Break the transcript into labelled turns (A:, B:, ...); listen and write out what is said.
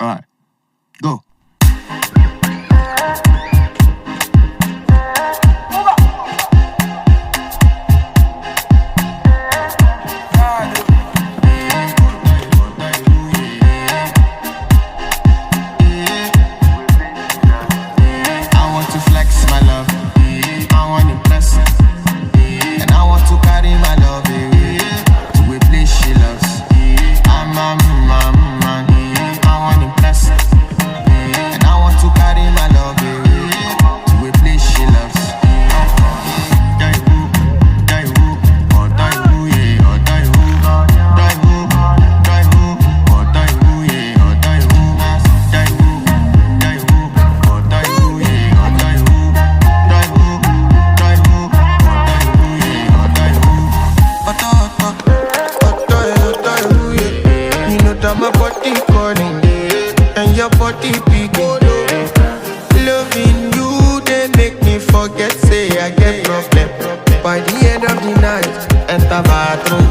A: Alright, go. I want to flex my love. I want to impress. And I want to carry my love to a place she loves. I'm a man. I want to impress. And I want to carry my love to a place she loves. Die who, or die who, yeah, or die who. Die who, or die who, yeah, or die who. Die who, or die who, yeah, or die who. Die who, or die who, yeah, or die who.
B: You know that my body calling and your body beating. Loving you, they make me forget, say I get problem. By the end of the night, enter bathroom.